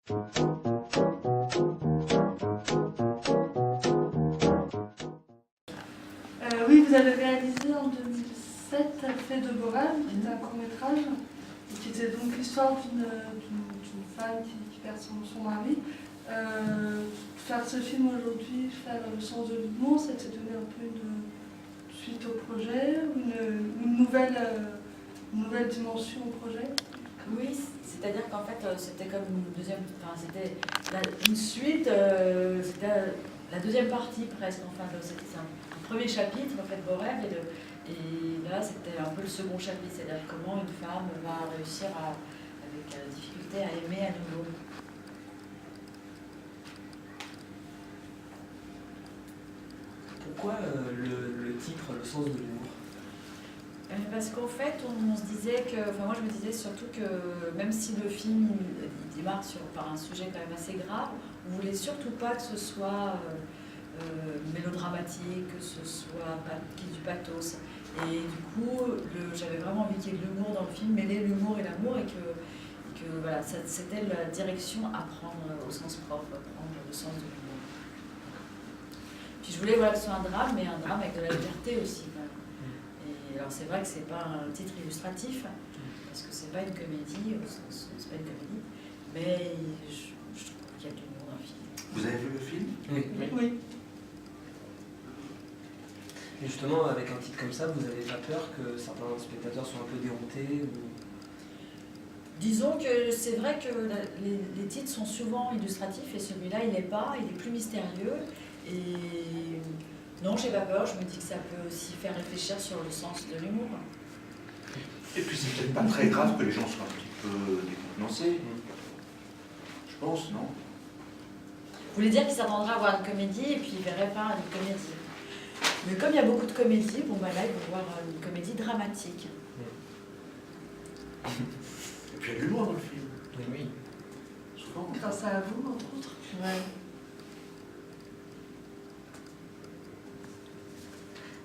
Oui, vous avez réalisé en 2007 Fête de Borel, qui était un court-métrage, qui était donc l'histoire d'une femme qui perd son mari. Faire ce film aujourd'hui, faire Le sens de l'humour, ça t'a donné un peu une suite au projet, une nouvelle dimension au projet? Oui, c'est-à-dire qu'en fait, c'était comme une deuxième, enfin, c'était une suite, c'était la deuxième partie presque, enfin, c'était un premier chapitre, en fait, Borel, et là, c'était un peu le second chapitre, c'est-à-dire comment une femme va réussir avec difficulté à aimer à nouveau. Pourquoi le titre, Le sens de l'humour? Parce qu'en fait, on se disait que, enfin moi je me disais surtout que même si le film il démarre par un sujet quand même assez grave, on voulait surtout pas que ce soit mélodramatique, que ce soit qu'il y ait du pathos. Et du coup, j'avais vraiment envie qu'il y ait de l'humour dans le film, mêler l'humour et l'amour, et que voilà, c'était la direction à prendre au sens propre, prendre le sens de l'humour. Puis je voulais que ce soit un drame, mais un drame avec de la légèreté aussi. Et alors c'est vrai que c'est pas un titre illustratif, parce que c'est pas une comédie, c'est pas une comédie, mais je trouve qu'il y a de l'humour dans le film. Vous avez vu le film? Oui. Et justement, avec un titre comme ça, vous n'avez pas peur que certains spectateurs soient un peu déroutés ou... Disons que c'est vrai que les titres sont souvent illustratifs, et celui-là il n'est pas, il est plus mystérieux. Et non, j'ai pas peur, je me dis que ça peut aussi faire réfléchir sur le sens de l'humour. Et puis c'est peut-être pas très grave que les gens soient un petit peu décontenancés. Je pense, non? Vous voulez dire qu'ils s'attendraient à voir une comédie et puis ils verraient pas une comédie. Mais comme il y a beaucoup de comédies, bon bah là ils vont voir une comédie dramatique. Et puis il y a de l'humour dans le film. Oui. Souvent. Grâce à vous, entre autres. Ouais.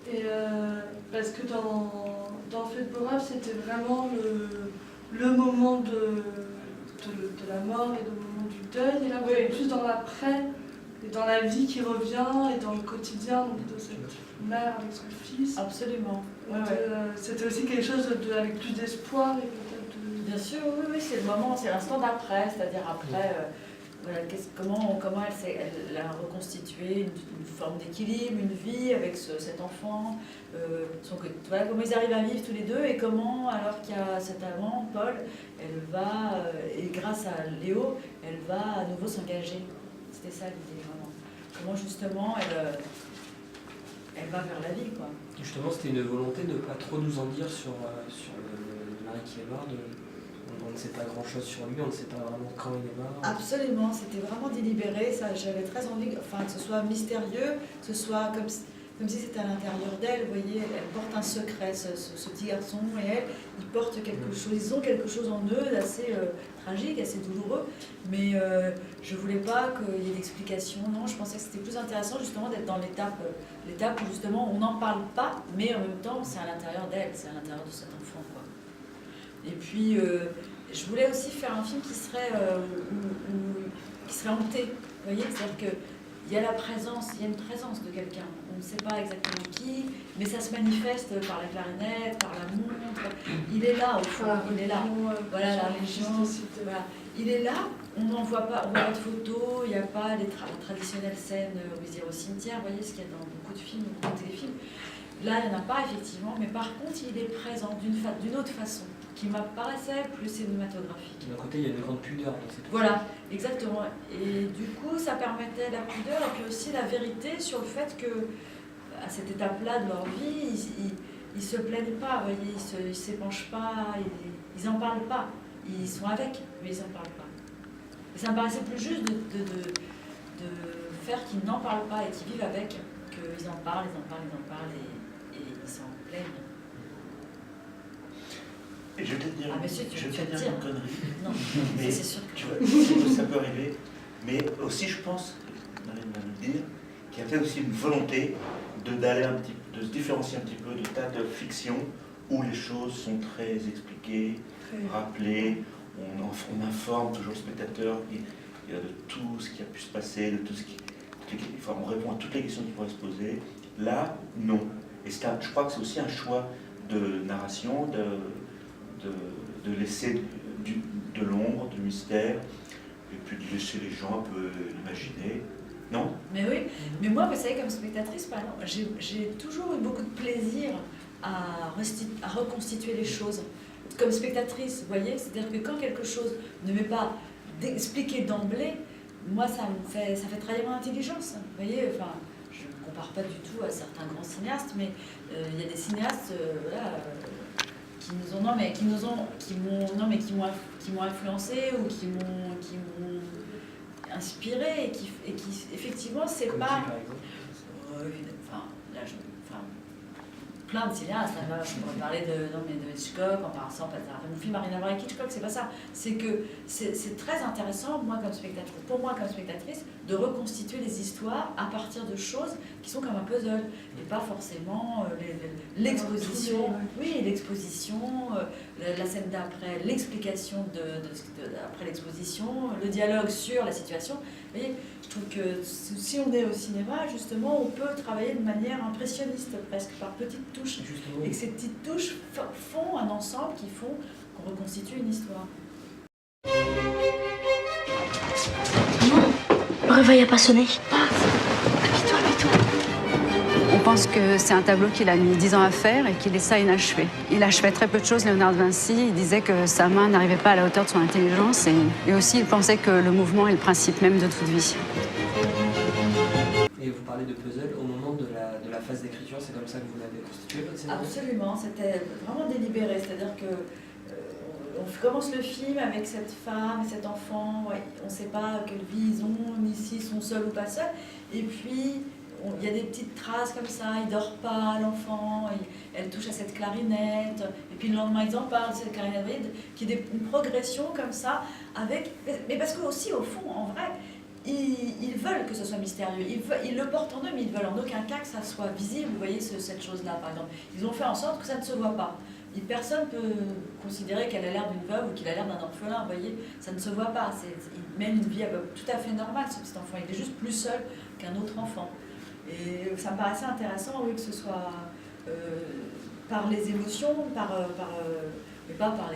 Et parce que dans Fête de Borel, c'était vraiment le moment de la mort et le moment du deuil. Et là, vous êtes plus dans l'après, et dans la vie qui revient, et dans le quotidien donc de cette mère avec son fils. Absolument. Ouais, C'était aussi quelque chose avec plus d'espoir et peut-être de... Bien sûr, oui, c'est le moment, c'est l'instant d'après, c'est-à-dire après, voilà, comment elle a reconstitué une forme d'équilibre, une vie avec cet enfant, voilà, comment ils arrivent à vivre tous les deux, et comment, alors qu'il y a cet amant, Paul, elle va, et grâce à Léo, elle va à nouveau s'engager. C'était ça l'idée, vraiment. Comment justement elle va vers la vie, quoi. Justement, c'était une volonté de ne pas trop nous en dire sur le mari qui est mort. On ne sait pas grand-chose sur lui, on ne sait pas vraiment quand il est mort. Absolument, c'était vraiment délibéré. J'avais très envie que ce soit mystérieux, que ce soit comme si c'était à l'intérieur d'elle. Vous voyez, elle porte un secret, ce petit garçon, et elle, ils portent quelque chose. Ils ont quelque chose en eux d'assez tragique, assez douloureux. Mais je ne voulais pas qu'il y ait d'explication. Non, je pensais que c'était plus intéressant justement d'être dans l'étape où justement on n'en parle pas, mais en même temps c'est à l'intérieur d'elle, c'est à l'intérieur de cet enfant, quoi. Et puis je voulais aussi faire un film qui serait hanté. Vous voyez, c'est-à-dire qu'il y a une présence de quelqu'un. On ne sait pas exactement qui, mais ça se manifeste par la clarinette, par la montre. Il est là, au fond, il est là. Voilà, la Légion. Voilà. Il est là, on n'en voit pas, on voit pas de photos, il n'y a pas les traditionnelles scènes où ils iront au cimetière, vous voyez ce qu'il y a dans beaucoup de films, beaucoup de téléfilms. Là, il n'y en a pas, effectivement, mais par contre, il est présent d'une autre façon, qui m'apparaissait plus cinématographique. D'un côté, il y a une grande pudeur dans cette... Voilà, exactement. Et du coup, ça permettait la pudeur et puis aussi la vérité sur le fait que, à cette étape-là de leur vie, ils ne se plaignent pas, vous voyez, ils ne s'épanchent pas, ils n'en parlent pas. Ils sont avec, mais ils n'en parlent pas. Et ça me paraissait plus juste de faire qu'ils n'en parlent pas et qu'ils vivent avec, qu'ils en parlent, et ils s'en plaignent. Et je vais te dire, une connerie. Non, mais c'est sûr que... tu vois, ça peut arriver. Mais aussi, je pense, Marine va nous dire, qu'il y avait aussi une volonté de se différencier un petit peu de tas de fictions où les choses sont très expliquées, rappelées, on informe toujours le spectateur. de tout ce qui a pu se passer, de tout ce qui... Enfin, on répond à toutes les questions qui pourraient se poser. Là, non. Et je crois que c'est aussi un choix de narration, de laisser de l'ombre, du mystère, et puis de laisser les gens un peu imaginer. Non? Mais oui, mais moi, vous savez, comme spectatrice, par exemple, j'ai toujours eu beaucoup de plaisir à reconstituer les choses. Comme spectatrice, vous voyez, c'est-à-dire que quand quelque chose ne m'est pas expliqué d'emblée, moi, ça fait travailler mon intelligence. Vous voyez, enfin, je ne compare pas du tout à certains grands cinéastes, mais il y a des cinéastes, voilà, qui m'ont influencé ou qui m'ont inspiré et qui effectivement, c'est Comme pas... qui, par exemple? Plein de cinéastes, là, je pourrais parler de Hitchcock en passant par mon film n'a rien à voir avec Hitchcock, c'est pas ça. C'est que c'est très intéressant, pour moi comme spectatrice, de reconstituer les histoires à partir de choses qui sont comme un puzzle, et pas forcément l'exposition, oui, l'exposition, la scène d'après, l'explication après l'exposition, le dialogue sur la situation. Vous voyez, je trouve que si on est au cinéma, justement, on peut travailler de manière impressionniste, presque par petites touches. Justement. Et que ces petites touches font un ensemble qui font qu'on reconstitue une histoire. Non, le réveil n'a pas sonné. Habille-toi. On pense que c'est un tableau qu'il a mis 10 ans à faire et qu'il laissa inachevé. Il achevait très peu de choses, Léonard de Vinci. Il disait que sa main n'arrivait pas à la hauteur de son intelligence et aussi il pensait que le mouvement est le principe même de toute vie. Et vous parlez de puzzle, au moment de la phase d'écriture, c'est comme ça que vous l'avez constitué, votre scénario? Absolument, c'était vraiment délibéré, c'est-à-dire que on commence le film avec cette femme et cet enfant, ouais, on ne sait pas quelle vie ils ont, ni s'ils sont seuls ou pas seuls, et puis il y a des petites traces comme ça, il ne dort pas l'enfant, elle touche à cette clarinette, et puis le lendemain ils en parlent, cette clarinette, vous voyez, qui est une progression comme ça, mais parce que aussi au fond, en vrai, ils veulent que ce soit mystérieux, ils le portent en eux, mais ils veulent en aucun cas que ça soit visible, vous voyez, cette chose-là par exemple. Ils ont fait en sorte que ça ne se voit pas. Et personne ne peut considérer qu'elle a l'air d'une veuve ou qu'il a l'air d'un orphelin, vous voyez, ça ne se voit pas. Il mène une vie tout à fait normale, ce petit enfant, il est juste plus seul qu'un autre enfant. Et ça me paraissait intéressant, oui, que ce soit par les émotions, mais pas par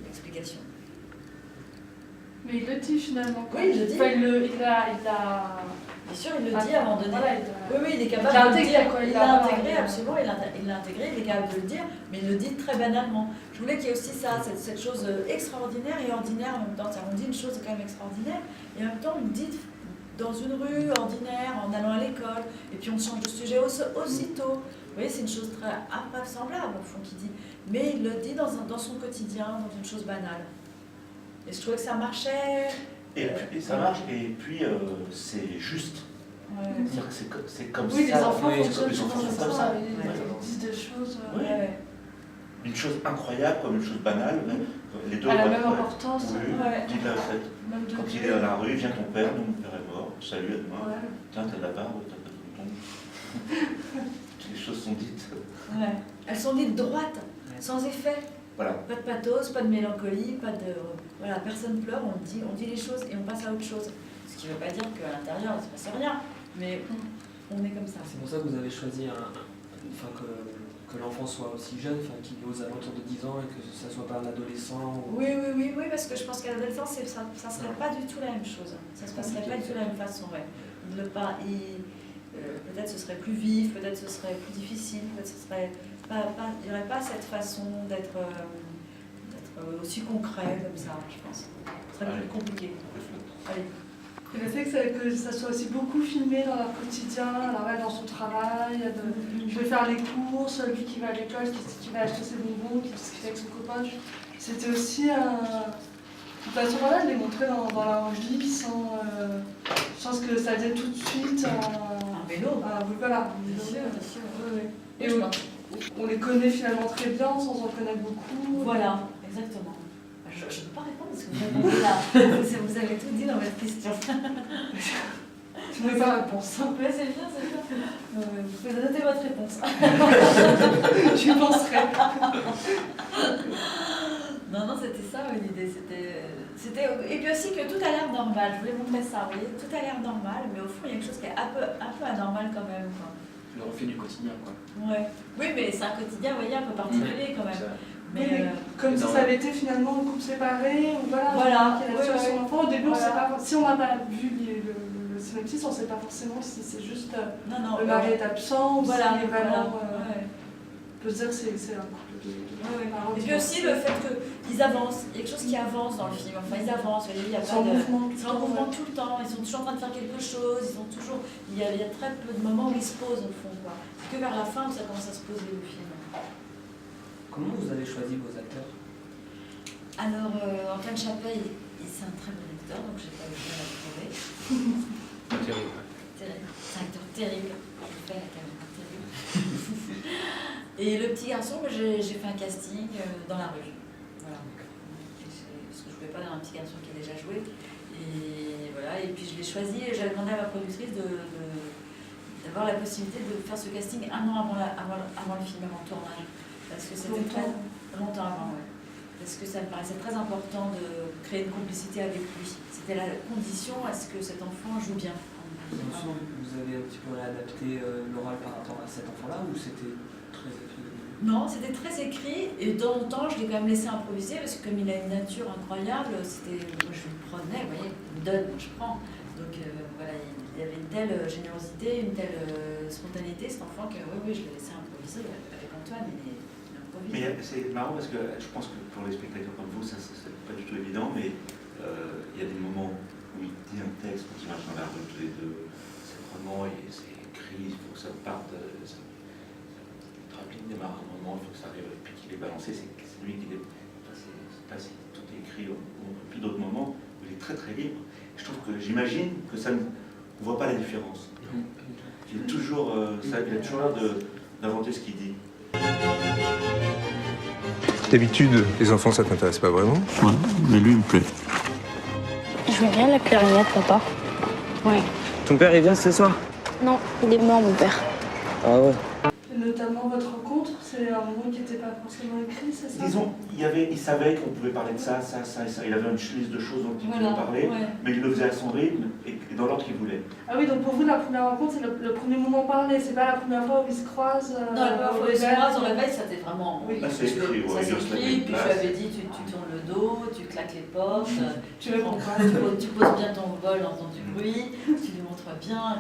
l'explication. Mais il le dit finalement. Oui, il le dit. Enfin, il a... Bien sûr, il le dit à un moment donné. Voilà, Oui, il est capable il de le dire. quoi, Il l'a intégré, absolument, il l'a intégré, il est capable de le dire, mais il le dit très banalement. Je voulais qu'il y ait aussi ça, cette chose extraordinaire et ordinaire en même temps. On dit une chose quand même extraordinaire, et en même temps, on le dit dans une rue ordinaire, en allant à l'école, et puis on change de sujet aussitôt. Vous voyez, c'est une chose très invraisemblable, au fond, qu'il dit. Mais il le dit dans son quotidien, dans une chose banale. Et je trouvais que ça marchait. Et ça marche, et puis c'est juste. Ouais. C'est-à-dire que c'est comme Oui, ça. les enfants oui, fonctionnent les enfants sont comme ça. Ils disent des choses... Oui. Une chose incroyable comme une chose banale. Les deux à la vont même être- importance. Oui, Ouais. dis-le en fait. Même de Quand il est dans la rue, vient ton père, non, mon père est mort, salut, à demain. Ouais. Tiens, t'as de la barbe, t'as pas de bouton. Les choses sont dites. Ouais. Elles sont dites droites, sans effet. Voilà. Pas de pathos, pas de mélancolie, pas de... Voilà, personne pleure, on dit les choses et on passe à autre chose. Ce qui ne veut pas dire qu'à l'intérieur, il ne se passe rien, mais on est comme ça. C'est pour ça que vous avez choisi que l'enfant soit aussi jeune, qu'il ait aux alentours de 10 ans et que ça ne soit pas un adolescent. Ou... Oui, parce que je pense qu'à l'adolescence, ça ne serait pas du tout la même chose. Ça ne se passerait pas du tout de la même façon, ouais. Peut-être ce serait plus vif, peut-être ce serait plus difficile, peut-être ce serait il n'y aurait pas cette façon d'être aussi concret comme ça, je pense. Ce serait plus compliqué. Allez. Et le fait que ça soit aussi beaucoup filmé dans leur quotidien, alors elle dans son travail, je vais faire les courses, lui qui va à l'école, qui va acheter ses bonbons, qui fait avec son copain, c'était aussi une façon de les montrer dans leur vie sans je pense que ça faisait tout de suite Un vélo. Voilà, Bien sûr. Et on les connaît finalement très bien sans en connaître beaucoup. Voilà, exactement. Je ne peux pas répondre parce que vous avez là. Vous avez tout dit dans votre question. Tu n'as pas réponse. Oui, c'est bien. Vous pouvez noter votre réponse. Tu penserais. Non, c'était ça l'idée. Et puis aussi que tout a l'air normal, je voulais montrer ça, vous voyez, tout a l'air normal, mais au fond il y a quelque chose qui est un peu anormal quand même. Quoi. Le reflet du quotidien, quoi. Ouais. Oui, mais c'est un quotidien, vous voyez, un peu particulier quand même. Ça- Mais, Comme si dans- ça avait été finalement une couple séparée, ou voilà, Voilà, qui a tué ouais, son ouais. enfant. Au début, on Voilà. sait pas, si on n'a pas vu le synopsis, on ne sait pas forcément si c'est juste non, le mari est absent, ou voilà, si vraiment. ouais. On peut se dire que c'est un couple de Ouais, ouais. parents Et puis divorcés. aussi le fait qu'ils avancent, il y a quelque chose qui avance dans le film, enfin ils avancent, vous voyez, il y a Ils pas sont en de... mouvement. Ils sont en mouvement tout le temps, ils sont toujours en train de faire quelque chose, ils sont toujours... Il y a très peu de moments où ils se posent au fond, quoi. C'est que vers la fin où ça commence à se poser le film. Comment vous avez choisi vos acteurs? Alors, Antoine Chapelle, c'est un très bon acteur, donc j'ai pas eu de mal à le trouver. Terrible. Terrible. C'est un acteur terrible. Je fais la caméra terrible. Et le petit garçon, j'ai fait un casting dans la rue. Voilà. Parce que je ne voulais pas dans un petit garçon qui a déjà joué. Et voilà. Et puis je l'ai choisi et j'avais demandé à ma productrice d'avoir la possibilité de faire ce casting un an avant le film, avant le tournage. Parce que c'était très longtemps avant, ouais. Parce que ça me paraissait très important de créer une complicité avec lui. C'était la condition à ce que cet enfant joue bien. Vraiment. Vous avez un petit peu réadapté l'oral par rapport à cet enfant-là, ou c'était très écrit? Non, c'était très écrit et de temps en temps je l'ai quand même laissé improviser parce que comme il a une nature incroyable, moi je le prenais, vous voyez, il me donne, moi je prends. Donc voilà, il y avait une telle générosité, une telle spontanéité cet enfant que oui, je l'ai laissé improviser avec Antoine, il improvise. Mais c'est marrant parce que je pense que pour les spectateurs comme vous, ça c'est pas du tout évident, mais il y a des moments où il dit un texte quand il marche dans la rue tous les deux, c'est vraiment, c'est écrit, il faut que ça parte, ça démarre un moment, il faut que ça arrive, et puis qu'il est balancé, c'est lui qui est. Enfin, tout est écrit au plus d'autres moments où il est très très libre. Je trouve que j'imagine que ça ne voit pas la différence. Il est toujours, il a toujours l'air d'inventer ce qu'il dit. D'habitude, les enfants, ça t'intéresse pas vraiment? Ouais, mais lui, il me plaît. Je veux bien la clarinette, papa. Ouais. Ton père, il vient ce soir? Non, il est mort, mon père. Ah ouais. Et notamment votre rencontre, c'est un moment qui n'était pas forcément écrit, c'est ça? Disons, il savait qu'on pouvait parler de ça. Il avait une liste de choses dont il pouvait parler, ouais. mais il le faisait à son rythme et dans l'ordre qu'il voulait. Ah oui, donc pour vous, la première rencontre, c'est le premier moment parlé, c'est pas la première fois où ils se croisent. Non, la première fois où ils se croisent au réveil, ça c'était vraiment. Oui. Là, c'est écrit, Ça ouais, c'est il se la met écrit, en puis je place. lui avais dit tu tournes le dos, tu claques les portes, Tu réponds pas. tu poses bien ton vol dans ton du bruit, tu lui montres bien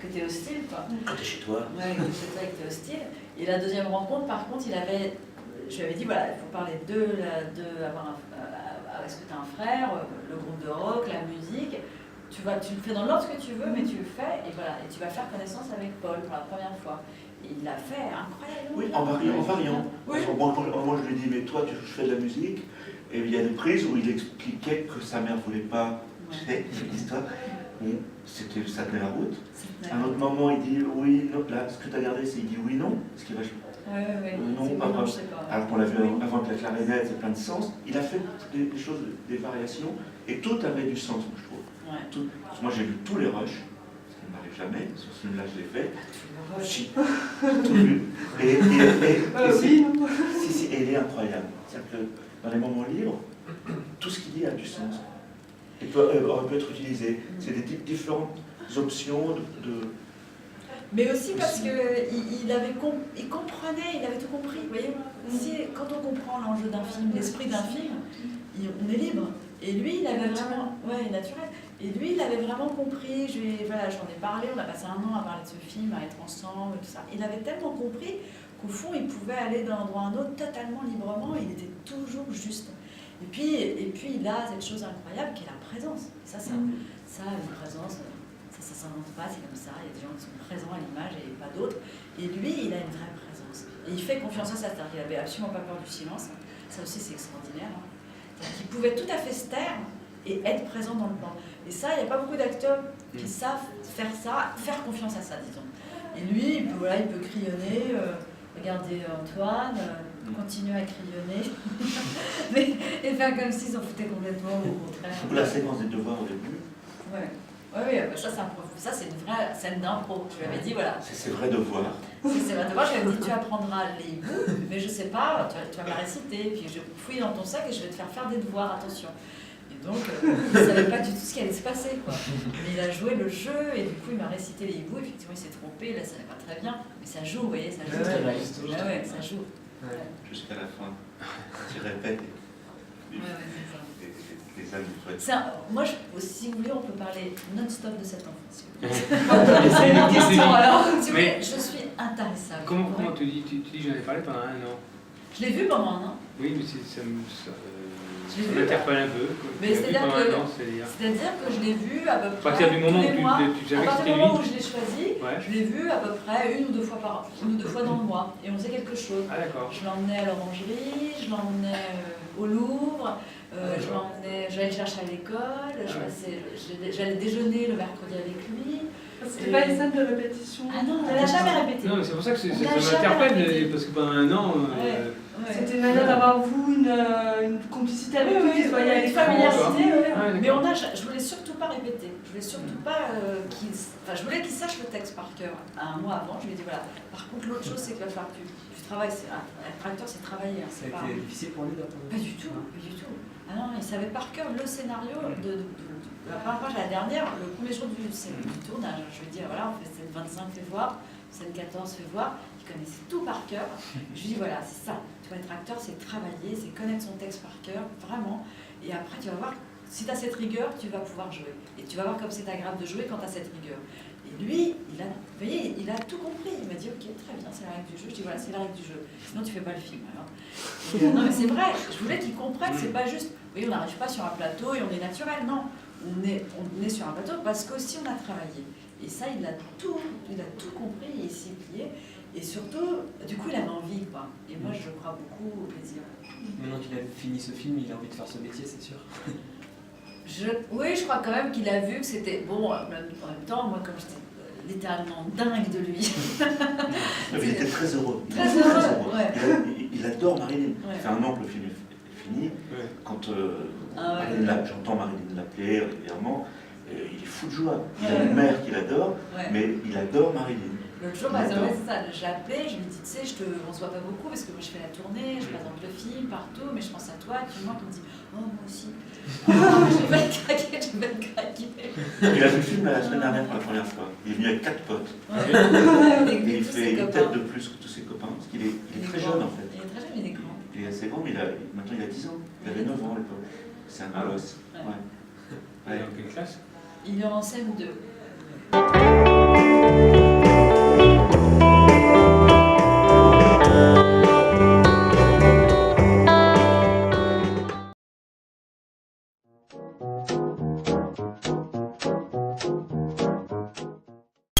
que t'es hostile, quoi. Quand t'es chez toi. Ouais, que c'est ça, que t'es hostile. Et la deuxième rencontre, par contre, je lui avais dit voilà, il faut parler est-ce que tu as un frère, le groupe de rock, la musique. Tu le fais dans l'ordre que tu veux, mais tu le fais, et voilà, et tu vas faire connaissance avec Paul pour la première fois. Et il l'a fait incroyablement. Oui, en variant. Oui. Moi, je lui ai dit, mais toi, tu fais de la musique. Et il y a des prises où il expliquait que sa mère ne voulait pas. Tu sais, l'histoire. Ça tenait la route. À un autre moment, il dit oui, non. Là, ce que tu as gardé, c'est il dit oui, non. Ce qui est vachement. Non, c'est pas bon, grave. je sais pas. Alors qu'on l'a vu avant que la clarinette, c'est plein de sens. Il a fait des choses, des variations, et tout avait du sens, moi, je trouve. Ouais. Tout. Moi, j'ai vu tous les rushs, ce qui ne m'arrive jamais. Sur ce film-là, je l'ai fait. J'ai tout vu. Et il est incroyable. C'est-à-dire que dans les moments libres, tout ce qu'il dit a du sens. Et aurait pu être utilisé. C'est des différentes options de... Mais aussi parce qu'il comprenait, il avait tout compris. Vous voyez, quand on comprend l'enjeu d'un film, l'esprit d'un film, on est libre. Et lui, il avait vraiment... Ouais, naturel. Et lui, il avait vraiment compris. J'en ai parlé, on a passé un an à parler de ce film, à être ensemble, tout ça. Il avait tellement compris qu'au fond, il pouvait aller d'un endroit à un autre totalement librement. Il était toujours juste. Et puis il a cette chose incroyable qui est la présence. Et ça, une présence... Ça s'invente pas, c'est comme ça, il y a des gens qui sont présents à l'image et pas d'autres. Et lui, il a une vraie présence. Et il fait confiance à ça, c'est-à-dire qu'il n'avait absolument pas peur du silence. Ça aussi, c'est extraordinaire. Hein. C'est-à-dire qu'il pouvait tout à fait se taire et être présent dans le plan. Et ça, il n'y a pas beaucoup d'acteurs qui savent faire ça, faire confiance à ça, disons. Et lui, il peut crayonner, regarder Antoine, continuer à crayonner, et faire comme s'ils s'en foutaient complètement, au contraire. La séquence des devoirs au début. Ouais. Oui, ça c'est une vraie scène d'impro. Je lui avais dit, voilà. C'est vrai devoir. C'est vrai devoir. Je lui avais dit, tu apprendras les bouts, mais je sais pas, tu vas me la réciter. Puis je fouille dans ton sac et je vais te faire des devoirs, attention. Et Donc, il ne savait pas du tout ce qui allait se passer, quoi. Mais il a joué le jeu, et du coup, il m'a récité les hiboux. Effectivement, il s'est trompé, là, ça n'est pas très bien. Mais ça joue, vous voyez, ça joue. Ouais, ça joue. Ouais. Jusqu'à la fin. Tu répètes. Ouais, c'est ça. Les âmes du Moi, si vous voulez, on peut parler non-stop de cet enfant. Si vous voulez. C'est une question, alors. Si vous voulez, je suis intarissable. Comment tu dis j'en ai parlé pendant 1 an? Je l'ai vu pendant 1 an. Oui, mais ça m'interpelle un peu. Mais c'est-à-dire que je l'ai vu à peu près. À partir du moment où tu savais que c'était lui. Où je l'ai choisi, je l'ai vu à peu près 1 ou 2 fois dans le mois. Et on faisait quelque chose. Ah, d'accord. Je l'emmenais à l'orangerie, je l'emmenais au Louvre, j'allais le chercher à l'école, j'allais déjeuner le mercredi avec lui. C'était pas une scène de répétition? Ah non, on l'a jamais répété. Non, mais c'est pour ça que ça m'interpelle, parce que pendant 1 an. C'était une manière d'avoir, vous, une complicité avec lui, qui soyait avec une familiarité, mais d'accord. je voulais surtout pas répéter. Je voulais surtout pas je voulais qu'il sache le texte par cœur. 1 mois avant, je lui ai dit voilà. Par contre, l'autre chose, c'est qu'il va falloir que tu travailles. Être acteur, c'est travailler. Ça a été difficile pour lui d'apprendre? Pas du tout, pas du tout. Ah non, il savait par cœur le scénario de la première page à la dernière, le premier jour du tournage. Je lui ai dit voilà, on fait scène 25, fais voir, scène 14, fais voir. Il connaissait tout par cœur. Je lui ai dit voilà, c'est ça. Tu vas être acteur, c'est travailler, c'est connaître son texte par cœur, vraiment. Et après, tu vas voir, si tu as cette rigueur, tu vas pouvoir jouer. Et tu vas voir comme c'est agréable de jouer quand tu as cette rigueur. Et lui, vous voyez, il a tout compris. Il m'a dit ok, très bien, c'est la règle du jeu. Je dis voilà, c'est la règle du jeu. Sinon, tu fais pas le film. Alors. Non, mais c'est vrai. Je voulais qu'il comprenne. C'est pas juste. Oui, on n'arrive pas sur un plateau et on est naturel. Non, on est sur un plateau parce qu'aussi on a travaillé. Et ça, il a tout compris et il s'y est plié. Et surtout, du coup, il avait envie, quoi. Et moi, je crois beaucoup au plaisir. Maintenant qu'il a fini ce film, il a envie de faire ce métier, c'est sûr. Oui, je crois quand même qu'il a vu que c'était bon. En même temps, moi, comme j'étais littéralement dingue de lui. Il était très heureux. Très heureux. Ouais. Il adore Marilyn. Ouais. Ça fait 1 an que le film est fini. Ouais. Quand j'entends Marilyn l'appeler régulièrement, il est fou de joie. Il a une mère qu'il adore, mais il adore Marilyn. L'autre jour, c'est ça, j'ai appelé, je lui ai dit, tu sais, on se voit pas beaucoup parce que moi je fais la tournée, je présente le film partout, mais je pense à toi, tu me manques, il me dit, oh moi aussi. Je vais te craquer. Il a vu le film la semaine dernière pour la première fois. Il est venu avec 4 potes. Ouais. Et il fait une tête de plus que tous ses copains, parce qu'il est très jeune en fait. Il est très jeune, il est grand. Il est assez grand, mais maintenant il a 10 ans. Il avait 9 ans à l'époque. C'est un colosse. Il est en quelle classe? Il est en CM2.